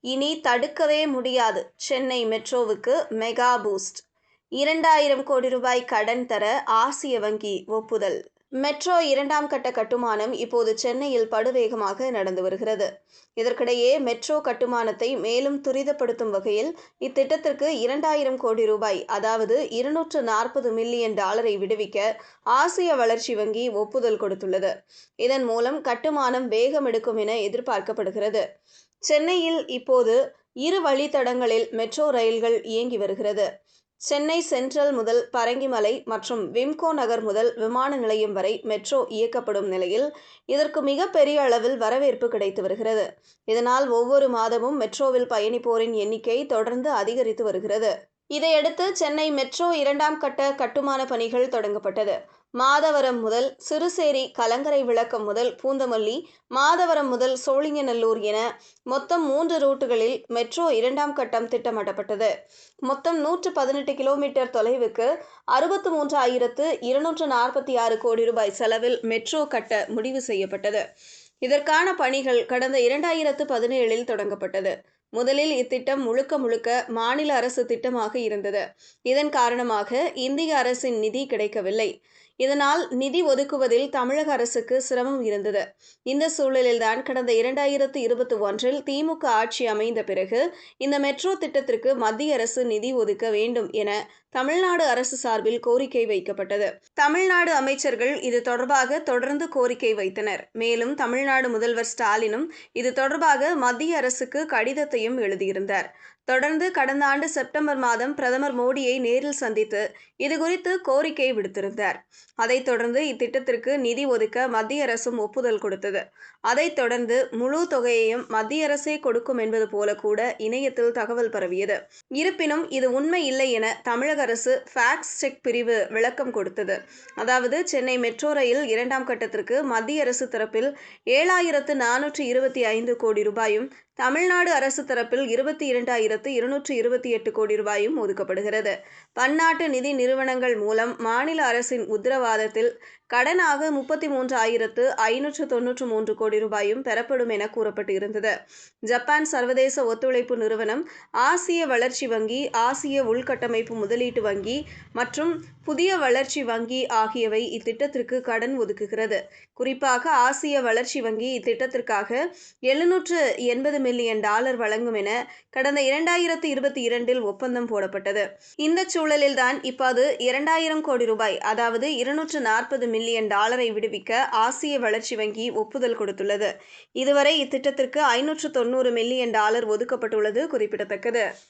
இனி தடுக்கவே முடியாது. Chennai மெட்ரோவுக்கு mega boost. 2000 கோடி ரூபாய் கடன் தர ஆசிய வங்கி ஒப்புதல். மெட்ரோ 2ஆம் கட்ட கட்டுமானம் இப்போது சென்னையில் படுவேகமாக நடந்து வருகிறது. இதற்கிடையே மெட்ரோ கட்டுமானத்தை மேலும் துரிதப்படுத்தும் வகையில் இத்திட்டத்திற்கு 2000 கோடி ரூபாய், அதாவது $240 மில்லியன் விடுவிக்க ஆசிய வளர்ச்சி வங்கி ஒப்புதல் கொடுத்துள்ளது. இதன் மூலம் கட்டுமானம் வேகமெடுக்கும் என எதிர்பார்க்கப்படுகிறது. சென்னையில் இப்போது 2 வழித்தடங்களில் மெட்ரோ ரயில்கள் இயங்கி வருகிறது. சென்னை சென்ட்ரல் முதல் பரங்கிமலை மற்றும் விம்கோ நகர் முதல் விமான நிலையம் வரை மெட்ரோ இயக்கப்படும் நிலையில் இதற்கு மிகப்பெரிய அளவில் வரவேற்பு கிடைத்து வருகிறது. இதனால் ஒவ்வொரு மாதமும் மெட்ரோவில் பயணிப்போரின் எண்ணிக்கை தொடர்ந்து அதிகரித்து வருகிறது. இதையடுத்து சென்னை மெட்ரோ 2ஆம் கட்ட கட்டுமான பணிகள் தொடங்கப்பட்டது. மாதவரம் முதல் சிறுசேரி, கலங்கரை விளக்கம் முதல் பூந்தமல்லி, மாதவரம் முதல் சோழிங்கநல்லூர் என மொத்தம் 3 ரூட்டுகளில் மெட்ரோ 2ஆம் கட்டம் திட்டமிடப்பட்டது. மொத்தம் 118 கிலோமீட்டர் தொலைவுக்கு 63,246 கோடி ரூபாய் செலவில் மெட்ரோ கட்ட முடிவு செய்யப்பட்டது. இதற்கான பணிகள் கடந்த 2017இல் தொடங்கப்பட்டது. முதலில் இத்திட்டம் முழுக்க முழுக்க மாநில அரசு திட்டமாக இருந்தது. இதன் காரணமாக இந்திய அரசின் நிதி கிடைக்கவில்லை. இதனால் நிதி ஒதுக்குவதில் தமிழக அரசுக்கு சிரமம் இருந்தது. இந்த சூழலில்தான் கடந்த 2021இல் திமுக ஆட்சி அமைந்த பிறகு இந்த மெட்ரோ திட்டத்திற்கு மத்திய அரசு நிதி ஒதுக்க வேண்டும் என தமிழ்நாடு அரசு சார்பில் கோரிக்கை வைக்கப்பட்டது. தமிழ்நாடு அமைச்சர்கள் இது தொடர்பாக தொடர்ந்து கோரிக்கை வைத்தனர். மேலும் தமிழ்நாடு முதல்வர் ஸ்டாலினும் இது தொடர்பாக மத்திய அரசுக்கு கடிதத்தையும் எழுதியிருந்தார். தொடர்ந்து கடந்த ஆண்டு செப்டம்பர் மாதம் பிரதமர் மோடியை நேரில் சந்தித்து இதுகுறித்து கோரிக்கை விடுத்திருந்தார். அதைத் தொடர்ந்து இத்திட்டத்திற்கு நிதி ஒதுக்க மத்திய அரசும் ஒப்புதல் கொடுத்தது. அதைத் தொடர்ந்து முழு தொகையையும் மத்திய அரசே கொடுக்கும் என்பது போல கூட இணையத்தில் தகவல் பரவியது. இருப்பினும் இது உண்மை இல்லை என தமிழக அரசு ஃபேக்ட் செக் பிரிவு விளக்கம் கொடுத்தது. அதாவது சென்னை மெட்ரோ ரயில் 2ஆம் கட்டத்திற்கு மத்திய அரசு தரப்பில் 7,425 கோடி ரூபாயும், தமிழ்நாடு அரசு தரப்பில் 22,228 கோடி ரூபாயும் ஒதுக்கப்படுகிறது. பன்னாட்டு நிதி நிறுவனங்கள் மூலம் மாநில அரசின் உத்தரவாதத்தில் கடனாக 33,593 கோடி ரூபாயும் பெறப்படும் என கூறப்பட்டு இருந்தது. ஜப்பான் சர்வதேச ஒத்துழைப்பு நிறுவனம், ஆசிய வளர்ச்சி வங்கி, ஆசிய உள்கட்டமைப்பு முதலீட்டு வங்கி மற்றும் புதிய வளர்ச்சி வங்கி ஆகியவை இத்திட்டத்திற்கு கடன் ஒதுக்குகிறது. குறிப்பாக ஆசிய வளர்ச்சி வங்கி இத்திட்டத்திற்காக $780 மில்லியன் வழங்கும் என கடந்த 2022இல் ஒப்பந்தம் போடப்பட்டது. இந்த சூழலில்தான் இப்போது 2000 கோடி ரூபாய், அதாவது $240 மில்லியன் விடுவிக்க ஆசிய வளர்ச்சி வங்கி ஒப்புதல் கொடுத்துள்ளது. இதுவரை இத்திட்டத்திற்கு $590 மில்லியன் ஒதுக்கப்பட்டுள்ளது குறிப்பிடத்தக்கது.